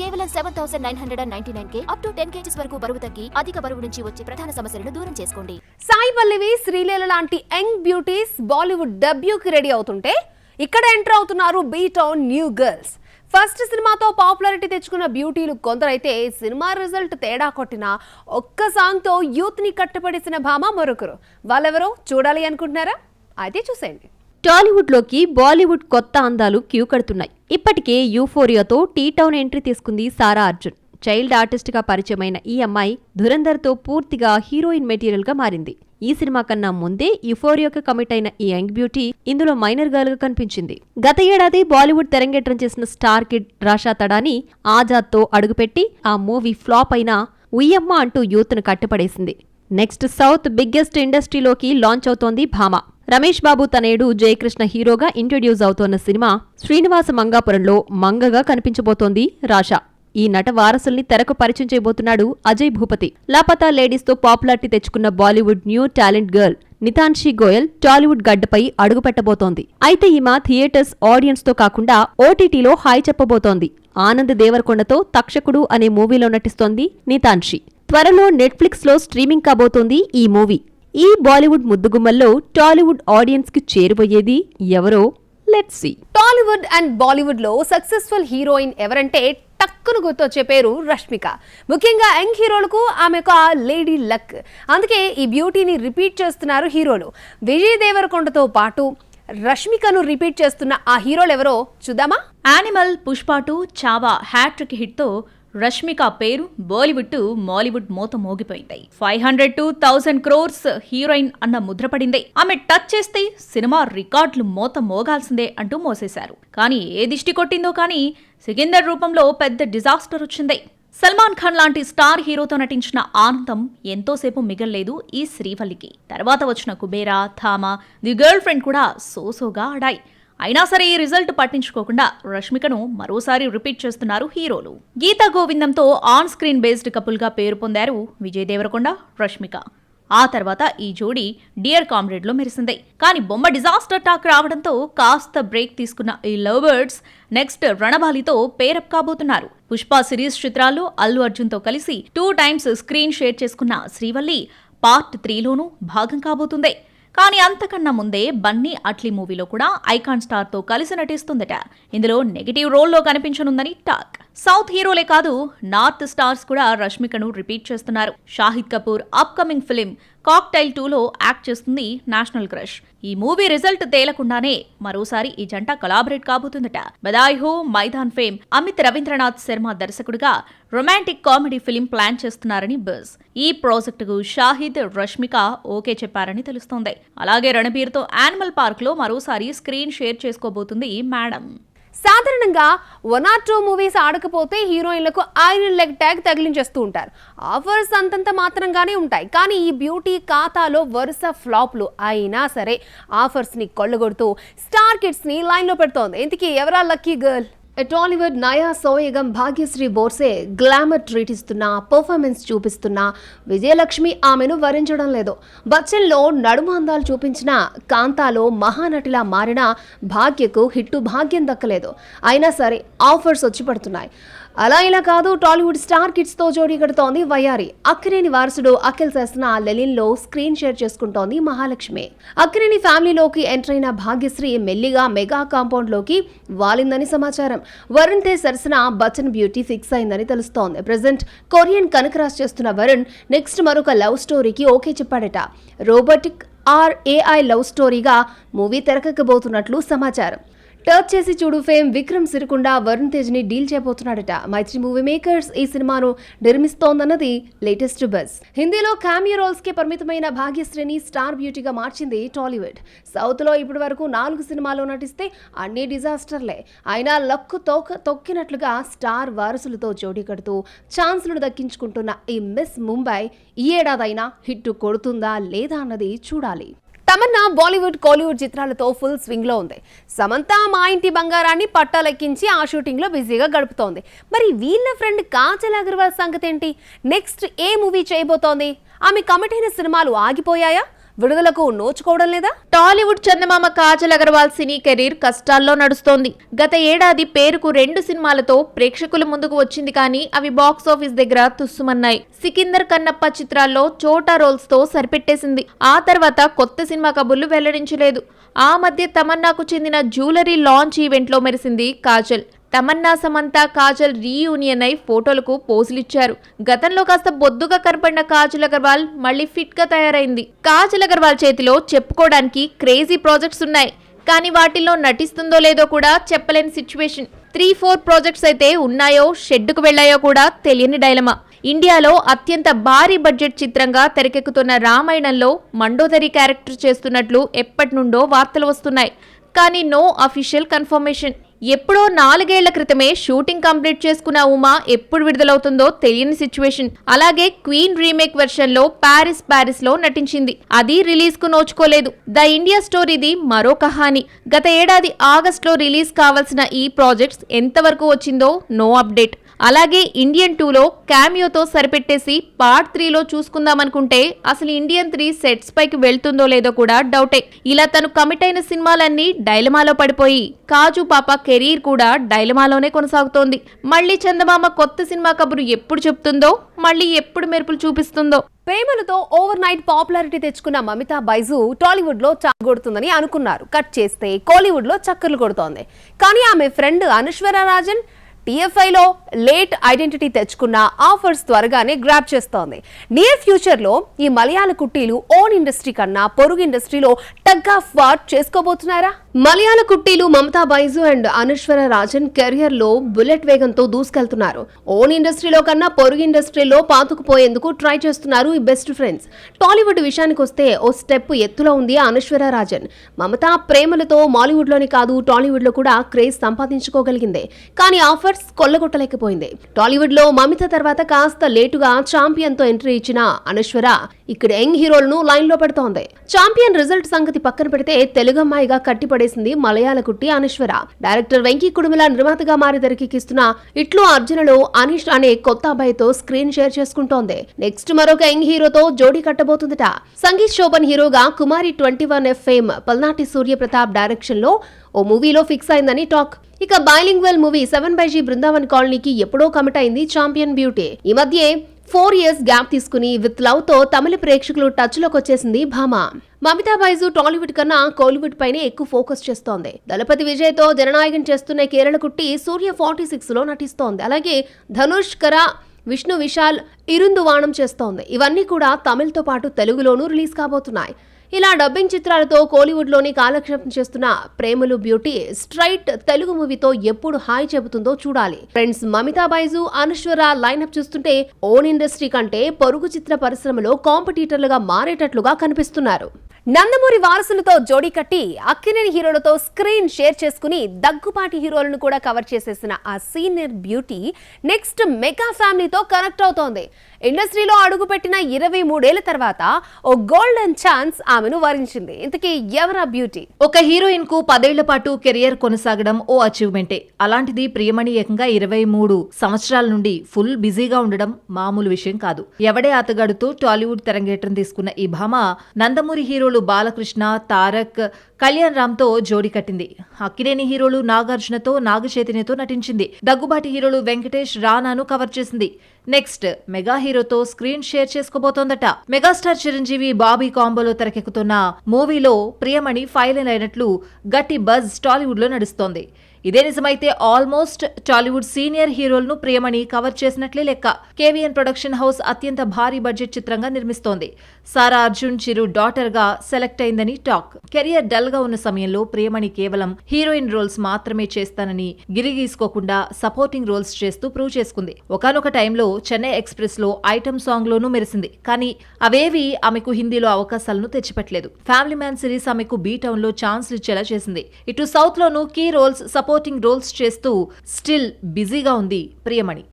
కేవలం 7,999K up to 10 kgs వరకు బరువు తగ్గి అధిక బరువు నుంచి వచ్చే ప్రధాన సమస్యలను దూరం చేసుకోండి. సాయి పల్లవి, శ్రీలీల లాంటి యంగ్ బ్యూటీస్ బాలీవుడ్ డెబ్యూకి రెడీ అవుతుంటే ఇక్కడ ఎంటర్ అవుతున్నారు బీటౌన్ న్యూ గర్ల్స్. ఫస్ట్ సినిమాతో పాపులారిటీ తెచ్చుకున్న బ్యూటీలు కొందరైతే సినిమా రిజల్ట్ తేడా కొట్టిన ఒక్క సాంగ్తో యూత్ ని కట్టపడేసిన భామ మరొకరు. వాళ్ళెవరో చూడాలి అనుకుంటున్నారా? అయితే చూసేయండి. టాలీవుడ్ లోకి బాలీవుడ్ కొత్త అందాలు క్యూ కడుతున్నాయి. ఇప్పటికే యూఫోరియాతో టీ టౌన్ ఎంట్రీ తీసుకుంది సారా అర్జున్. చైల్డ్ ఆర్టిస్ట్ గా పరిచయమైన ఈ అమ్మాయి ధురంధర్ తో పూర్తిగా హీరోయిన్ మెటీరియల్ గా మారింది. ఈ సినిమా కన్నా ముందే యుఫోరియాకు కమిట్ అయిన ఈ యంగ్ బ్యూటీ ఇందులో మైనర్ గర్ల్ గా కనిపించింది. గత ఏడాది బాలీవుడ్ తెరంగేట్రం చేసిన స్టార్ కిడ్ రాషా తడాని ఆజాద్ తో అడుగుపెట్టి ఆ మూవీ ఫ్లాప్ అయినా ఉయ్యమ్మ అంటూ యూత్ ను కట్టుపడేసింది. నెక్స్ట్ సౌత్ బిగ్గెస్ట్ ఇండస్ట్రీలోకి లాంచ్ అవుతోంది భామ. రమేష్ బాబు తనేడు జయకృష్ణ హీరోగా ఇంట్రడ్యూస్ అవుతోన్న సినిమా శ్రీనివాస మంగాపురంలో మంగగా కనిపించబోతోంది రాషా. ఈ నట వారసుల్ని తెరకు పరిచయం చేయబోతున్నాడు అజయ్ భూపతి. లాపతా లేడీస్ తో పాపులారిటీ తెచ్చుకున్న Bollywood new talent girl Nitanshi Goel Tollywood గడ్డపై అడుగు పెట్టబోతోంది. అయితే ఈమె థియేటర్స్ ఆడియన్స్ తో కాకుండా ఓటీటీలో హాయ్ చెప్పబోతోంది. ఆనంద్ దేవరకొండతో తక్షకుడు అనే మూవీలో నటిస్తోంది నితాన్షి. త్వరలో నెట్ఫ్లిక్స్ లో స్ట్రీమింగ్ కాబోతోంది ఈ మూవీ. ఈ బాలీవుడ్ ముద్దుగుమ్మల్లో టాలీవుడ్ ఆడియన్స్ కి చేరువయ్యేది ఎవరో let's see. Tollywood and Bollywood లో సక్సెస్ఫుల్ హీరోయిన్ ఎవరంటే టక్కును గుర్తొచ్చే పేరు రష్మిక. ముఖ్యంగా యంగ్ హీరోలకు ఆమె ఒక లేడీ లక్. అందుకే ఈ బ్యూటీని రిపీట్ చేస్తున్నారు హీరోలు. విజయ్ దేవరకొండతో పాటు రష్మికను రిపీట్ చేస్తున్న ఆ హీరోలు ఎవరో చూద్దామా? Animal, Pushpa 2, Chhaava hat trick hit తో రష్మిక పేరు బాలీవుడ్ టు మాలీవుడ్ మోత మోగిపోయింది. 500 to 1000 crores హీరోయిన్ అన్న ముద్రపడింది. ఆమె టచ్ చేస్తే సినిమా రికార్డులు మోత మోగాల్సిందే అంటూ మోసేశారు. కానీ ఏ దిష్టి కొట్టిందో కానీ సికిందర్ రూపంలో పెద్ద డిజాస్టర్ వచ్చింది. సల్మాన్ ఖాన్ లాంటి స్టార్ హీరోతో నటించిన ఆనందం ఎంతోసేపు మిగల్లేదు ఈ శ్రీవల్లికి. తర్వాత వచ్చిన Kubera, Thama, the girl friend కూడా సోసోగా ఆడాయి. అయినా సరే ఈ రిజల్ట్ పట్టించుకోకుండా రష్మికను మరోసారి రిపీట్ చేస్తున్నారు హీరోలు. గీతా గోవిందంతో ఆన్ స్క్రీన్ బేస్డ్ కపుల్ గా పేరు పొందారు విజయ్ దేవరకొండ, రష్మిక. ఆ తర్వాత ఈ జోడీ డియర్ కామ్రేడ్ లో మెరిసింది. కానీ బొమ్మ డిజాస్టర్ టాక్ రావడంతో కాస్త బ్రేక్ తీసుకున్న ఈ లవ్ బర్డ్స్ నెక్స్ట్ రణబాలితో పేరప్ కాబోతున్నారు. పుష్ప సిరీస్ చిత్రాల్లో అల్లు అర్జున్ తో కలిసి 2 times స్క్రీన్ షేర్ చేసుకున్న శ్రీవల్లి పార్ట్ 3లోనూ భాగం కాబోతుంది. కానీ అంతకన్నా ముందే బన్నీ అట్లీ మూవీలో కూడా ఐకాన్ స్టార్ తో కలిసి నటిస్తుందట. ఇందులో నెగటివ్ రోల్లో కనిపించనుందని టాక్. సౌత్ హీరోలే కాదు నార్త్ స్టార్స్ కూడా రష్మికను రిపీట్ చేస్తున్నారు. Shahid Kapoor upcoming film cocktail 2లో యాక్ట్ చేస్తుంది నేషనల్ క్రష్. ఈ మూవీ రిజల్ట్ తేలకుండానే మరోసారి ఈ జంట కొలాబరేట్ కాబోతుందట. బదాయి హో మైదాన్ ఫేమ్ అమిత్ రవీంద్రనాథ్ శర్మ దర్శకుడిగా రొమాంటిక్ కామెడీ ఫిలిం ప్లాన్ చేస్తున్నారని బజ్. ఈ ప్రాజెక్టుకు షాహిద్, రష్మిక ఓకే చెప్పారని తెలుస్తోంది. అలాగే రణబీర్తో యానిమల్ పార్క్ లో మరోసారి స్క్రీన్ షేర్ చేసుకోబోతుంది మేడం. సాధారణంగా 1 or 2 మూవీస్ ఆడకపోతే హీరోయిన్లకు ఐరన్ లెగ్ ట్యాగ్ తగిలించేస్తూ ఉంటారు. ఆఫర్స్ అంతంత మాత్రంగానే ఉంటాయి. కానీ ఈ బ్యూటీ ఖాతాలో వరుస ఫ్లాప్లు అయినా సరే ఆఫర్స్ ని కొల్లగొడుతూ స్టార్ కిడ్స్ ని లైన్ లో పెడుతోంది. ఇంతకీ ఎవరా లక్కీ గర్ల్? టాలీవుడ్ నయా సోయగం భాగ్యశ్రీ బోర్సే గ్లామర్ ట్రీట్ ఇస్తున్న, పర్ఫార్మెన్స్ చూపిస్తున్న విజయలక్ష్మి ఆమెను వరించడం లేదు. బచ్చన్లో నడుము అందాలు చూపించిన, కాంతాలో మహానటిలా మారిన భాగ్యకు హిట్టు భాగ్యం దక్కలేదు. అయినా సరే ఆఫర్స్ వచ్చి పడుతున్నాయి. అలా ఇలా కాదు, టాలీవుడ్ స్టార్ కిడ్స్ తో జోడీ కడుతోంది వయ్యారి. అక్కినేని వారసుడు అఖిల్ శాసన లెలిన్లో స్క్రీన్ షేర్ చేసుకుంటోంది మహాలక్ష్మి. అక్కినేని ఫ్యామిలీలోకి ఎంటర్ అయిన భాగ్యశ్రీ మెల్లిగా మెగా కాంపౌండ్ లోకి వాలిందని సమాచారం. వరుణ్ తేజ్ సరసన బచ్చన్ బ్యూటీ ఫిక్స్ అయిందని తెలుస్తోంది. ప్రెజెంట్ కొరియన్ కనకరాజ్ చేస్తున్న వరుణ్ నెక్స్ట్ మరొక లవ్ స్టోరీకి ఓకే చెప్పాడట. రోబోటిక్ ఆర్ ఏఐ లవ్ స్టోరీగా మూవీ తెరకెక్కబోతున్నట్లు సమాచారం. టచ్ చేసి చూడు ఫేమ్ విక్రమ్ సిరికొండ వరుణ్ తేజ్ ని డీల్ చేయబోతున్నాడట. మైత్రి మూవీ మేకర్స్ ఈ సినిమాను నిర్మిస్తోందన్నది లేటెస్ట్ బజ్. హిందీలో కామియో రోల్స్ కి పరిమితమైన భాగ్యశ్రీని స్టార్ బ్యూటీగా మార్చింది టాలీవుడ్. సౌత్ లో ఇప్పటి వరకు 4 సినిమాల్లో నటిస్తే అన్ని డిజాస్టర్లే. అయినా లక్కు తొక్కినట్లుగా స్టార్ వారసులతో జోడీ కడుతూ ఛాన్సులను దక్కించుకుంటున్న ఈ మిస్ ముంబై ఈ ఏడాదైనా హిట్ కొడుతుందా లేదా అన్నది చూడాలి. తమన్నా బాలీవుడ్, కోలీవుడ్ చిత్రాలతో ఫుల్ స్వింగ్ లో ఉంది. సమంత మా ఇంటి బంగారాన్ని పట్టాలెక్కించి ఆ షూటింగ్ లో బిజీగా గడుపుతోంది. మరి వీళ్ళ ఫ్రెండ్ కాజల్ అగర్వాల్ సంగతి ఏంటి? నెక్స్ట్ ఏ మూవీ చేయబోతోంది? ఆమె కమిట్ అయిన సినిమాలు ఆగిపోయాయా? విడుదలకు నోచుకోవడం లేదా? టాలీవుడ్ చందమామ కాజల్ అగర్వాల్ సినీ కెరీర్ కష్టాల్లో నడుస్తోంది. గత ఏడాది పేరుకు 2 సినిమాలతో ప్రేక్షకుల ముందుకు వచ్చింది, కానీ అవి బాక్సాఫీస్ దగ్గర తుస్సుమన్నాయి. సికిందర్ కన్నప్ప చిత్రాల్లో చోటా రోల్స్ తో సరిపెట్టేసింది. ఆ తర్వాత కొత్త సినిమా కబుర్లు వెల్లడించలేదు. ఆ మధ్య తమన్నాకు చెందిన జ్యువెలరీ లాంచ్ ఈవెంట్ లో మెరిసింది కాజల్. తమన్నా, సమంత, కాజల్ రీయూనియన్ అయి ఫోటోలకు పోజులిచ్చారు. గతంలో కాస్త బొద్దుగా కనపడిన కాజల్ అగర్వాల్ మళ్ళీ ఫిట్ గా తయారైంది. కాజల్ అగర్వాల్ చేతిలో చెప్పుకోవడానికి క్రేజీ ప్రాజెక్ట్స్ ఉన్నాయి, కానీ వాటిల్లో నటిస్తుందో లేదో కూడా చెప్పలేని సిచ్యువేషన్. 3-4 ప్రాజెక్ట్స్ అయితే ఉన్నాయో షెడ్డుకు వెళ్లాయో కూడా తెలియని డైలమా. ఇండియాలో అత్యంత భారీ బడ్జెట్ చిత్రంగా తెరకెక్కుతున్న రామాయణంలో మండోదరి క్యారెక్టర్ చేస్తున్నట్లు ఎప్పటి నుండో వార్తలు వస్తున్నాయి, కానీ నో అఫీషియల్ కన్ఫర్మేషన్. ఎప్పుడో 4 ఏళ్ల క్రితమే షూటింగ్ కంప్లీట్ చేసుకున్న ఉమా ఎప్పుడు విడుదలవుతుందో తెలియని సిచ్యువేషన్. అలాగే క్వీన్ రీమేక్ వెర్షన్ లో పారిస్ లో నటించింది, అది రిలీజ్ కు నోచుకోలేదు. ద ఇండియా స్టోరీది మరో కహాని. గత ఏడాది ఆగస్టులో రిలీజ్ కావాల్సిన ఈ ప్రాజెక్ట్స్ ఎంతవరకు వచ్చిందో నో అప్డేట్. అలాగే ఇండియన్ 2లో క్యామియోతో సరిపెట్టేసి పార్ట్ 3లో చూసుకుందామనుకుంటే అసలు ఇండియన్ 3 సెట్స్ పైకి వెళ్తుందో లేదో కూడా డౌటే. ఇలా తను కమిట్ అయిన సినిమాలన్నీ డైలమాలో పడిపోయి కాజు పాప కెరీర్ కూడా డైలమాలోనే కొనసాగుతోంది. మళ్ళీ చందమామ కొత్త సినిమా కబురు ఎప్పుడు చెప్తుందో, మళ్ళీ ఎప్పుడు మెరుపులు చూపిస్తుందో. ప్రేమలతో ఓవర్ నైట్ పాపులారిటీ తెచ్చుకున్న మమితా బైజు టాలీవుడ్ లో కొడుతుందని అనుకున్నారు. కట్ చేస్తే కోలీవుడ్ లో చక్కర్లు కొడుతోంది. కానీ ఆమె ఫ్రెండ్ అనుష్వరా రాజన్ TFIలో లేట్ ఐడెంటిటీ తెచ్చుకున్న ఆఫర్స్ త్వరగానే గ్రాప్ చేస్తోంది. నియర్ ఫ్యూచర్ లో ఈ మలయాళ కుట్టీలు ఓన్ ఇండస్ట్రీ కన్నా పొరుగు ఇండస్ట్రీలో టగ్ ఆఫ్ వార్ చేసుకోబోతున్నారా? మలయాళ కుట్టీలు మమతా బైజు అండ్ అనుష్వర రాజన్ కెరియర్ లో బుల్లెట్ వేగంతో దూసుకెళ్తున్నారు. ఓన్ ఇండస్ట్రీలో కన్నా పొరుగు ఇండస్ట్రీలో పాతుకుపోయేందుకు ట్రై చేస్తున్నారు ఈ బెస్ట్ ఫ్రెండ్స్. టాలీవుడ్ విషయానికి వస్తే ఓ స్టెప్ ఎత్తులో ఉంది అనుష్వర రాజన్. మమతా ప్రేమలతో మాలీవుడ్ లోని కాదు టాలీవుడ్ లో కూడా క్రేజ్ సంపాదించుకోగలిగింది, కానీ ఆఫర్ కొల్లగొట్టలేకపోయింది. టాలీవుడ్ లో మమిత తర్వాత కాస్త లేటుగా ఛాంపియన్ తో ఎంట్రీ ఇచ్చిన అనుష్వర ఇక్కడ యంగ్ హీరోలను లైన్ లో పెడుతోంది. ఛాంపియన్ రిజల్ట్ సంగతి పక్కన పెడితే తెలుగమ్మాయిగా కట్టిపడేసింది మలయాళ కుట్టి అనుష్వర. డైరెక్టర్ వెంకీ కుడుమిల నిర్మాతగా మారి తెరకెక్కిస్తున్న ఇట్లు అర్జునలో అనీష్ అనే కొత్త అబ్బాయితో స్క్రీన్ షేర్ చేసుకుంటోంది. నెక్స్ట్ మరొక యంగ్ హీరోతో జోడీ కట్టబోతుందట. సంగీత్ శోభన్ హీరోగా కుమారి 21F ఫేమ్ పల్నాటి సూర్యప్రతాప్ డైరెక్షన్ లో ఓ మూవీలో ఫిక్స్ అయిందని టాక్. ఇక బైలింగ్వెల్ మూవీ 7/G బృందావన్ కాలనీకి ఎప్పుడో కమిట్ అయింది ఛాంపియన్ బ్యూటీ. ఈ మధ్య 4 years గ్యాప్ తీసుకుని విత్ లవ్ తో తమిళ ప్రేక్షకులు టచ్ లోకి వచ్చేసింది భామ. మమితా బైజు టాలీవుడ్ కన్నా కోలీవుడ్ పైనే ఎక్కువ ఫోకస్ చేస్తోంది. దళపతి విజయ్ తో జననాయకం చేస్తున్న కేరళ కుట్టి సూర్య 46లో నటిస్తోంది. అలాగే ధనుష్, కరా, విష్ణు విశాల్ ఇరుందువాణం చేస్తోంది. ఇవన్నీ కూడా తమిళ్తో పాటు తెలుగులోనూ రిలీజ్ కాబోతున్నాయి. ఇలా డబ్బింగ్ చిత్రాలతో కోలీవుడ్ లోని కాలక్షేపం చేస్తున్న ప్రేమలు బ్యూటీ స్ట్రైట్ తెలుగు మూవీతో ఎప్పుడు హాయ్ చెబుతుందో చూడాలి. ఫ్రెండ్స్, మమితా బైజు, అనుష్వర లైనప్ చూస్తుంటే ఓన్ ఇండస్ట్రీ కంటే పొరుగు చిత్ర పరిశ్రమలో కాంపిటీటర్లుగా మారేటట్లుగా కనిపిస్తున్నారు. నందమూరి వారసులతో జోడీ కట్టి అక్కినేని హీరోలతో స్క్రీన్ షేర్ చేసుకుని దగ్గుపాటి హీరోలను కూడా కవర్ చేసేసిన ఆ సీనియర్ బ్యూటీ నెక్స్ట్ మెగా ఫ్యామిలీతో కనెక్ట్ అవుతోంది. ఇండస్ట్రీలో అడుగుపెట్టిన 23 ఏళ్ల తర్వాత ఓ గోల్డెన్ ఛాన్స్ ఆమెను వరించింది. ఇంతకీ ఎవరా బ్యూటీ? ఒక హీరోయిన్ కు 10 ఏళ్ల పాటు కెరియర్ కొనసాగడం ఓ అచీవ్మెంటే. అలాంటిది ప్రియమణి ఏకంగా 23 సంవత్సరాల నుండి ఫుల్ బిజీగా ఉండడం మామూలు విషయం కాదు. ఎవడే ఆతగాడుతో టాలీవుడ్ తెరంగేట్రం తీసుకున్న ఈ భామ నందమూరి హీరోలు బాలకృష్ణ, తారక్, కళ్యాణ్ రామ్ తో జోడీ కట్టింది. అక్కినేని హీరోలు నాగార్జునతో, నాగచైతన్యతో నటించింది. దగ్గుబాటి హీరోలు వెంకటేష్, రానాను కవర్ చేసింది. నెక్స్ట్ మెగా హీరోతో స్క్రీన్ షేర్ చేసుకోబోతోందట. మెగాస్టార్ చిరంజీవి, బాబీ కాంబోలో తెరకెక్కుతున్న మూవీలో ప్రియమణి ఫైనల్ అయినట్లు గట్టి బజ్ టాలీవుడ్ లో నడుస్తోంది. ఇదే నిజమైతే ఆల్మోస్ట్ టాలీవుడ్ సీనియర్ హీరోలను ప్రియమణి కవర్ చేసినట్లే లెక్క. కేవీఎన్ ప్రొడక్షన్ హౌస్ అత్యంత భారీ బడ్జెట్ చిత్రంగా నిర్మిస్తోంది. సారా అర్జున్ చిరు డాటర్ గా సెలెక్ట్ అయిందని టాక్. కెరియర్ డల్ గా ఉన్న సమయంలో ప్రియమణి కేవలం హీరోయిన్ రోల్స్ మాత్రమే చేస్తానని గిరిగీసుకోకుండా సపోర్టింగ్ రోల్స్ చేస్తూ ప్రూవ్ చేసుకుంది. ఒకానొక టైంలో చెన్నై ఎక్స్ప్రెస్ లో ఐటమ్ సాంగ్ లోనూ మెరిసింది. కానీ అవేవి ఆమెకు హిందీలో అవకాశాలను తెచ్చిపెట్టలేదు. ఫ్యామిలీ మ్యాన్ సిరీస్ ఆమెకు బీ టౌన్ లో ఛాన్స్లు ఇచ్చేలా చేసింది. ఇటు సౌత్ లోనూ కీ రోల్స్, సపోర్టింగ్ రోల్స్ చేస్తూ స్టిల్ బిజీగా ఉంది ప్రియమణి.